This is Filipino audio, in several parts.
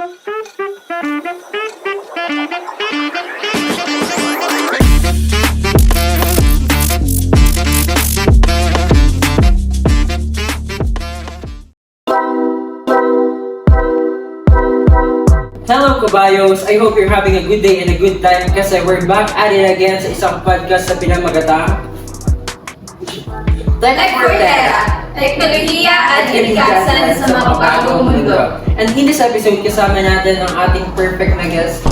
Hello kabayos! I hope you're having a good day and a good time kasi we're back at it again sa isang podcast sa pinamagatang Tech Portera, teknolohiya at kalikasan sa mga bagong mundo. And in this episode, kasama natin ang ating perfect na guest,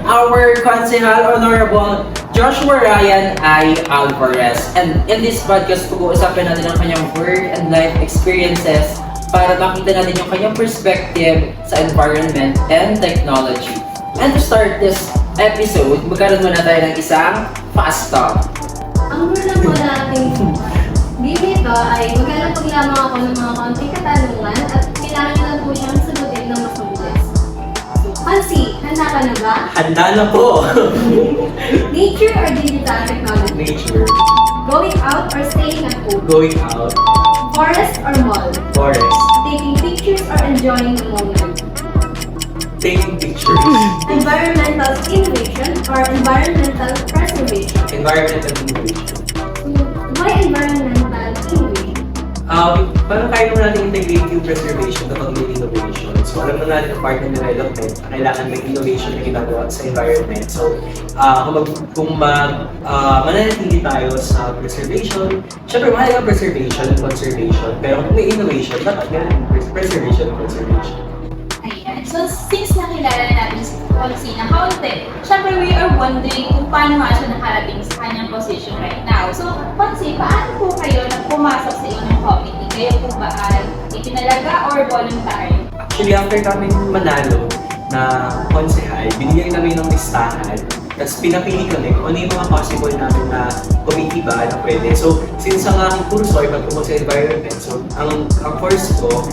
our Konsehal Honorable Joshua Ryan I. Alvarez. And in this podcast, pag-uusapan natin ang kanyang work and life experiences para makita natin yung kanyang perspective sa environment and technology. And to start this episode, magkaroon muna tayo ng isang fast talk. Ang muna po nating dito ay maglalapag lamang ako ng mga konting katanungan at kailangan nyo lang po siyang sagutin ng mas mabilis. Hansi, handa ka na ba? Handa na po! Nature or digital technology? Nature. Going out or staying at home? Going out. Forest or mall? Forest. Taking pictures or enjoying the moment? Taking pictures. Environmental innovation or environmental preservation? Environmental innovation. Why environmental innovation? Parang kaya naman natin integrate yung preservation kapag may innovation. So alam naman natin ang part ng development, kailangan may innovation na ginagawa sa environment. So kung mananatili tayo sa preservation, syempre mahalaga preservation and conservation. Pero kung may innovation, dapat meron preservation and conservation. Ayan. So, since nakilala na natin si Policy na kaunti, syempre we are wondering kung paano nga siya nakarating sa kanyang position right now. So, Policy, paano po kayo na pumasok sa inyong committee? Kayo po ba ay itinalaga or voluntary? Actually, after kami manalo na konsehal, binigyan kami ng listahan. Tapos pinapili kami kung ano yung mga possible namin na committee ba na pwede. So, since ang aking kurso ay pagtungkol sa environment, so ang course ko,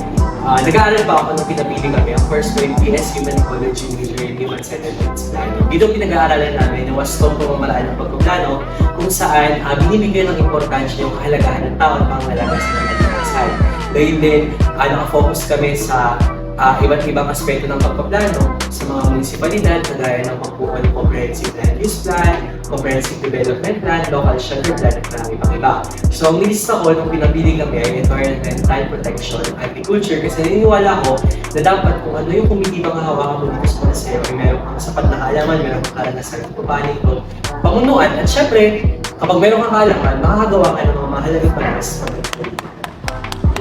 nag-aaral pa ako nung pinapili kami. Ang course ko yung PS Human Ecology, Major in Human Settlements Planning. Dito pinag-aaralan namin yung wastong pamamaraan ng pagkuplano kung saan binibigyan ng importansya yung kahalagahan ng tao at pangalaga sa mga kalikasan. Gayun din, nakafocus kami sa iba't ibang aspeto ng pagpaplano sa mga munisipalidad, kagaya ng pagkuha ng Comprehensive Land Use Plan, Comprehensive Development Plan, Local Shelter Plan, at marami pang iba. So, ang nilista ko nung pinapili kami ay Environmental Protection, Agriculture, kasi naniniwala ko na dapat kung ano yung kumitibang hahawakan mo dito sa konseo, ay meron kang sapat na kaalaman, meron kang karanasan ng papanig ko, pamunuan, at syempre, kapag meron kang kaalaman, makakagawa ka ng mga mahalagang panas.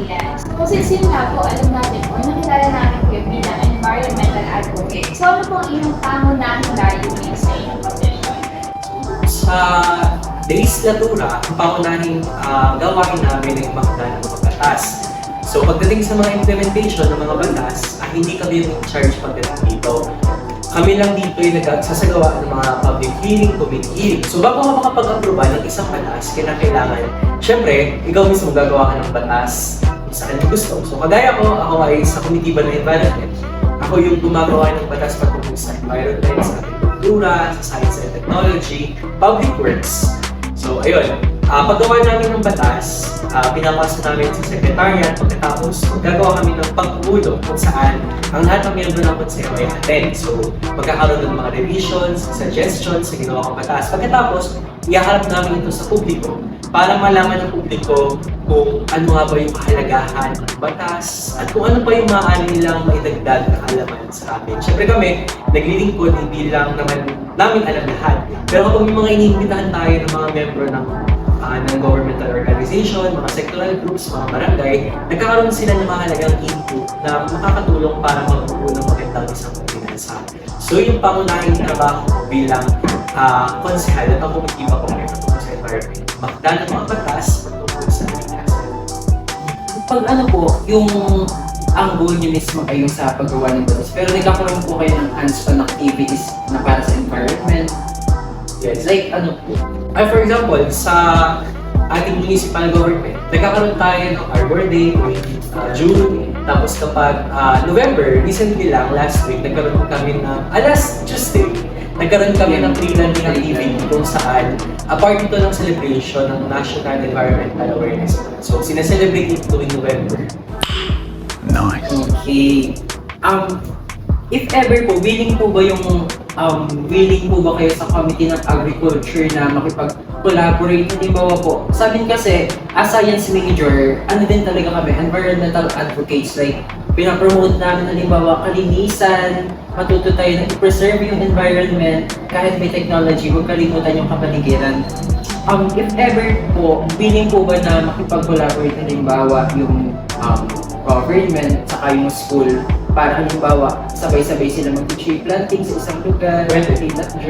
Yes. So, since yun nga po, alam natin po, nakilala natin kayo bilang environmental advocate. So, ano po ang inyong pangunahing layunin sa inyong position? Sa legislatura, ang pangunahing gawain namin ay makita ng mga batas. So pagdating sa mga implementation ng mga batas, hindi kami yung in-charge pagdating dito. Kami lang dito ay nagsasagawa ng mga public hearing, committee hearing. So bago ka makapag-aproba ng isang batas, kailangan, syempre, ikaw mismo gagawa ka ng batas kung saan gusto. So kagaya ko, ako ay sa Committee ba ng Environment. Ako yung gumagawa ng batas patungkol sa environment, sa agrikultura, sa science and technology, public works. So ayun, paggawa namin ng batas, pinapasa namin sa secretariat, pagkatapos gagawa kami ng pagpupulong kung saan ang lahat ng miyembro ng konseho ay attend. So magkakaroon ng mga revisions, suggestions sa ginawa kong batas. Pagkatapos, ihaharap namin ito sa publiko para malaman ng publiko kung ano nga ba yung kahalagahan ng batas at kung ano pa yung maaari nilang maidagdag na kaalaman sa amin. Siyempre kami, naglilingkod, hindi lang naman namin alam lahat. Pero kapag may mga iniimbitahan tayo ng mga membro ng governmental organization, mga sectoral groups, mga barangay, nagkakaroon sila ng mahalagang input na makakatulong para magbuo ng magandang isang ordinansa. So yung pangunahing trabaho bilang konsehal at ang kumitiba ko ngayon sa environment, magda ng mga batas patungkol sa kalikasan. Pag ano po, yung ang goal nyo mismo ay yung sa paggawa ng batas, pero nagkakaroon po kayo ng hands-on activities na para sa environment. Yes. Like ano po? For example, sa ating municipal government, nagkakaroon tayo ng Arbor Day June. Tapos kapag November, recently lang, last week, nagkaroon kami ng, last Tuesday, nagkaroon kami ng tree planting activity kung saan part ito ng celebration ng National Environmental Awareness Month. So, sineselebrate ito tuwing November. Okay. If ever po, willing po ba kayo sa Committee ng Agriculture na makipag-collaborate? Halimbawa po, sa amin kasi, as science major, ano din talaga kami, environmental advocates. Like, pinapromote namin halimbawa kalinisan, matuto tayo na i-preserve yung environment, kahit may technology, huwag kalimutan yung kapaligiran. If ever po, willing po ba na makipag-collaborate halimbawa yung government saka yung school para halimbawa sabay-sabay sila mag-tree planting sa isang lugar,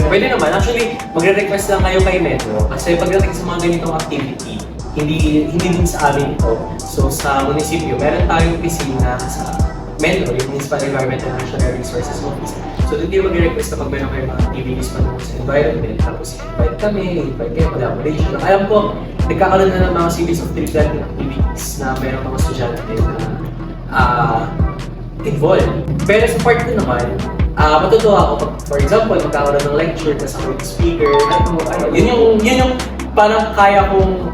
Pwede naman. Actually, magre-request lang kayo kay Metro kasi pagdating sa mga ganitong activity, hindi din sa amin ito. So sa munisipyo, meron tayong opisina sa Metro, yung Municipal Environment and National Resources Office. So doon kayo mag-request kapag meron kayo mga activities pa sa environment, tapos invite kami, invite kayo, collaboration. Alam ko, nagkakaroon na ng mga series of tree planting activities na meron mga estudyante na involved. Pero sa part ko naman, matutuwa ako pag, for example, magkakaroon ng lecture kasi ako yung speaker. Yun yung parang kaya kong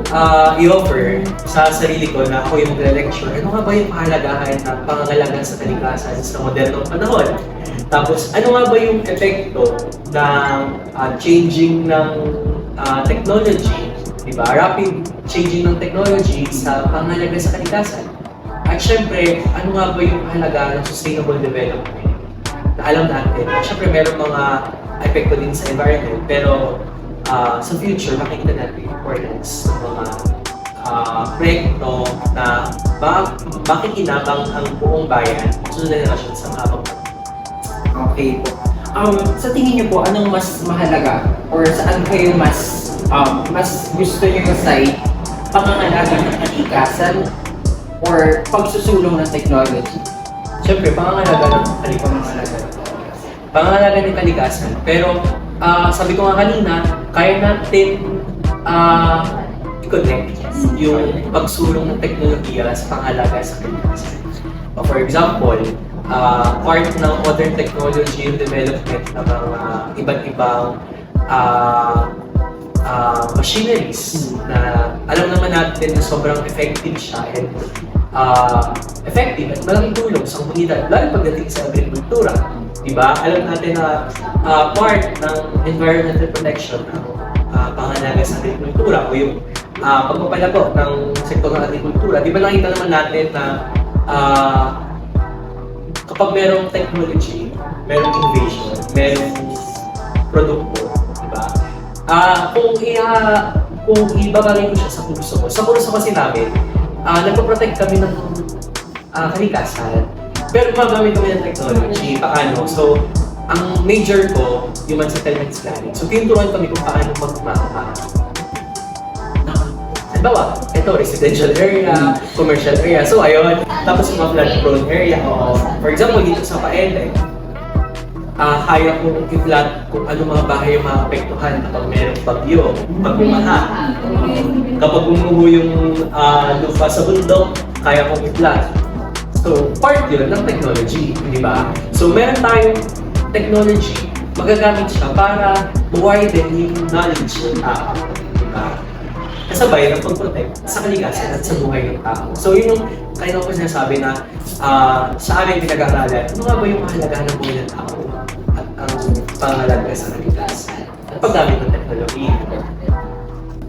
i-offer sa sarili ko na ako yung magre-lecture. Ano nga ba yung kahalagahan ng pangangalaga sa kalikasan sa modernong panahon? Tapos, ano nga ba yung epekto ng changing ng technology, diba? Rapid changing ng technology sa pangangalaga sa kalikasan? At syempre, ano nga ba yung kahalagahan ng sustainable development na alam natin? Syempre, meron mga epekto din sa environment, pero sa future, makikita natin yung importance ng mga proyekto na makikinabang ang buong bayan sa susunod na henerasyon sa mga habang. Okay po. Sa tingin niyo po, anong mas mahalaga? Or saan kayo mas gusto niyo side? Pangangalaga ng kalikasan or pagsusulong ng technology? Siyempre, pangangalaga ng kalikasan. Pero, sabi ko nga kanina, kaya natin i-connect yung pagsulong ng teknolohiya sa pangalaga sa kalikasan. For example, part ng modern technology yung development ng mga iba't ibang machineries na alam naman natin na sobrang effective siya and effective at malaking tulong sa komunidad, lalo pagdating sa agrikultura. Diba? Alam natin na part ng environmental protection ng pangalaga sa agrikultura o yung pagpapalago ng sektor ng agrikultura. Diba nakita naman natin na kapag merong technology, merong innovation, merong produkto, diba? Kung ibabagay ko siya sa kurso kasi namin, nagpo-protect kami ng kalikasan, pero gumagamit kami ng technology, paano? So, ang major ko, human settlements planning. So, tinuturuan kami kung paano magmamahal. Halimbawa, ito, residential area, commercial area. So, ayun. Tapos yung mga flood-prone area. For example, dito sa Paele, kaya kong i-flat kung ano mga bahay yung maapektuhan kapag mayroong bagyo, pag bumaha. Kapag bumuho yung lupa sa bundok, kaya kong i-flat. So, part yun ng technology, di ba? So, meron tayong technology, magagamit siya para widen yung knowledge ng tao, di ba? Kasabay ng pag-protect sa kalikasan at sa buhay ng tao. So, yun yung kanina ko sinasabi na sa amin pinag-aaralan, ano nga ba yung kahalagahan ng buhay ng tao at ang pangalaga sa kalikasan at paggamit ng technology.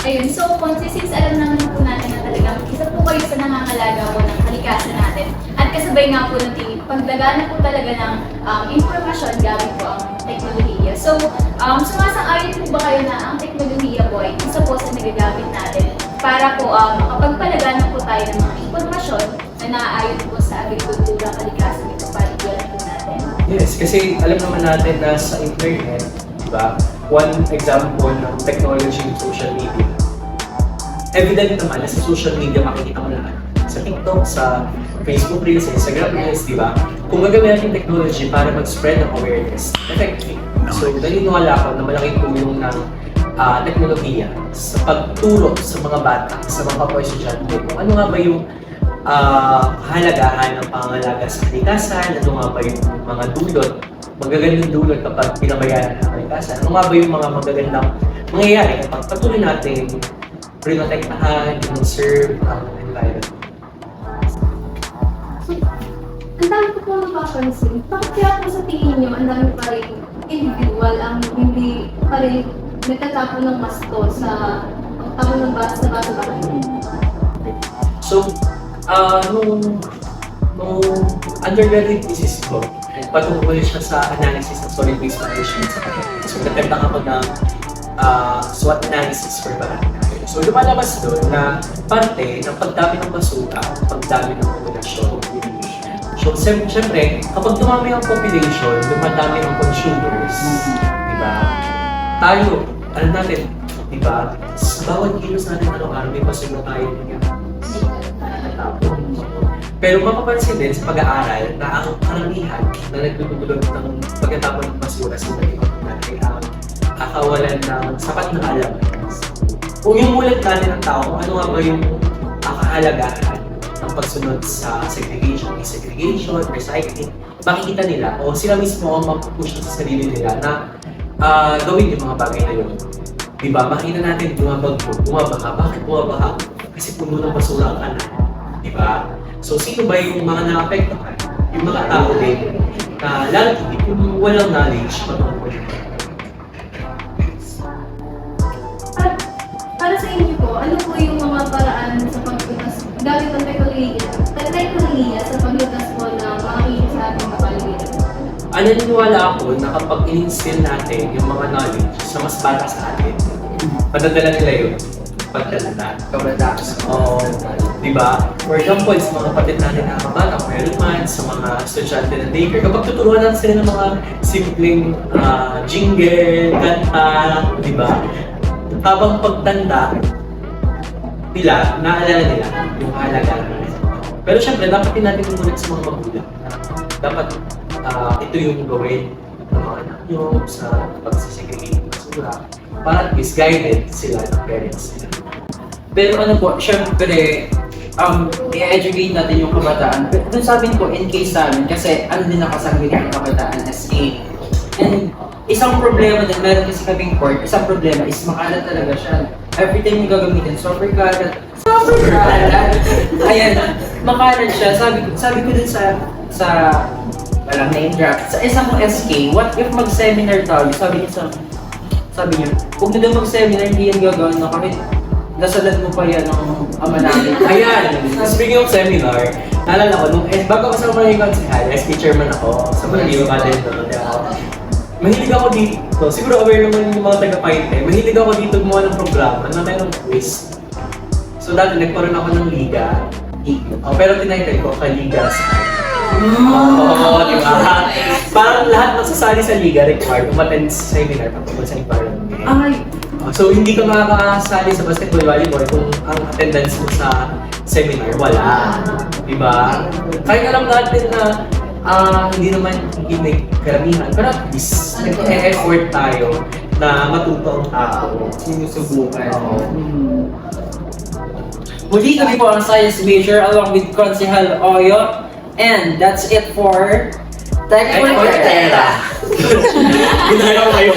Ayun, so since alam naman po natin na talagang isa po kayo sa nangangalaga po ng kalikasan natin at kasabay nga po ng pagdagana po talaga ng impormasyon gamit po ang teknolohiya. So, sumasang-ayon po ba kayo na ang teknolohiya po ay isa po sa nagagamit natin para po makapagpalagana po tayo ng mga impormasyon na naaayon po sa agrikultura, kalikasan, ito paliguan po natin? Yes, kasi alam naman natin na sa internet, di ba, one example ng technology ng social media. Evident naman na sa social media makikita mo lahat. Sa TikTok, sa Facebook Reels, sa Instagram Reels, di ba? Kung gagawin natin technology para mag-spread ng awareness, effective. So, naniniwala ako na malaking tulong ng teknolohiya sa pagturo sa mga bata, sa mga kapwa-estudyante, kung ano nga ba yung kahalagahan ng pangangalaga sa kalikasan, ano nga ba yung mga dulot, magagandang dulot kapag pinabayaan ng kalikasan, ano nga ba yung mga magagandang mangyayari kapag patuloy natin prinotektahan, conserve ang environment. po napapansin, bakit kaya po sa tingin nyo ang dami pa rin individual ang hindi pa rin nagtatapon ng masto sa tapon ng sa baso-baso? So, nung undergraduate thesis ko, patungkol siya sa analysis ng solid waste management sa Cavite. So, nagtagda ako ng SWOT analysis for barangay. So, lumalabas doon na parte ng pagdami ng basura, pagdami ng populasyon. So, siyempre, kapag dumami ang population, dumadami ang consumers. Diba? Tayo, alam natin, diba? Sa bawat kilos natin araw-araw, may basura tayo niya. Pero mapapansin din sa pag-aaral na ang karamihan na nagtutulog ng pagkatapon ng basura sa ibang ay ang kakawalan ng sapat na kaalaman. Kung yung mulat natin ng tao, ano nga ba yung kahalagahan ng pagsunod sa segregation, desegregation, recycling, makikita nila o sila mismo ang mag-push sa sarili nila na gawin yung mga bagay na yun. Diba? Makikita natin bumabaha. Bakit bumabaha? Kasi puno ng basura ang kanan. Diba? So, sino ba yung mga naapektuhan? Yung mga tao din na lagi kung walang knowledge patungkol dito. At para sa inyo po, ano po yung mga paraan sa paglutas gamit ang teknolohiya sa paglutas po ng mga inis sa ating kapaligiran? Naniniwala ako na kapag in-instill natin yung mga knowledge sa mas bata sa atin, madadala nila yun. Pagdalala. Oo. Diba? For example, sa mga kapatid natin na kabata, Merriman, sa mga estudyante ng daycare, kapag tuturuan natin sila ng mga simpleng jingle, kanta, diba? Habang pagtanda nila, naalala nila yung kahalagaan. Pero syempre, dapat din natin tumulit sa mga magulang. Dapat ito yung gawin ng mga anak nyo sa pagsisegregate ng basura para at least guided sila ng parents nila. Pero ano po, syempre, i-educate natin yung kabataan. Pero dun sa amin po, in case namin, kasi ano din nakasangwit ng kabataan as a. And isang problema din, meron kasi kaming court, isang problema is makalat talaga siya. Every time yung gagamitin, super kalat. Ayan, makalat siya. Sabi ko din sa walang name drop, sa isang SK, what if mag-seminar tayo? Sabi niya, huwag na daw mag-seminar, hindi yan gagawin na kami. Nasalan mo pa yan ng ama namin. Ayan! Speaking of seminar, naalala ko, bago ako sa Maraming Konsehal, SK chairman ako sa Maraming Konsehal. Mahilig ako dito, siguro aware naman yung mga taga-Paite, mahilig ako dito gumawa ng programa na tayo ng quiz. So dati nagkaroon ako ng liga, pero tinitle ko Kaliga sa Oo, di ba? Parang lahat magsasali sa liga required umattend sa seminar patungkol sa environment. Ay! So hindi ka makakasali sa basketball, volleyball kung ang attendance mo sa seminar wala. Di ba? Kahit alam natin na hindi naman may karamihan, pero at least nag-e-effort tayo na matuto ang tao. Sinusubukan. Muli kami po ang science major along with Konsehal Oyo. And that's it for Tech for Terra. Ginagawa kayo.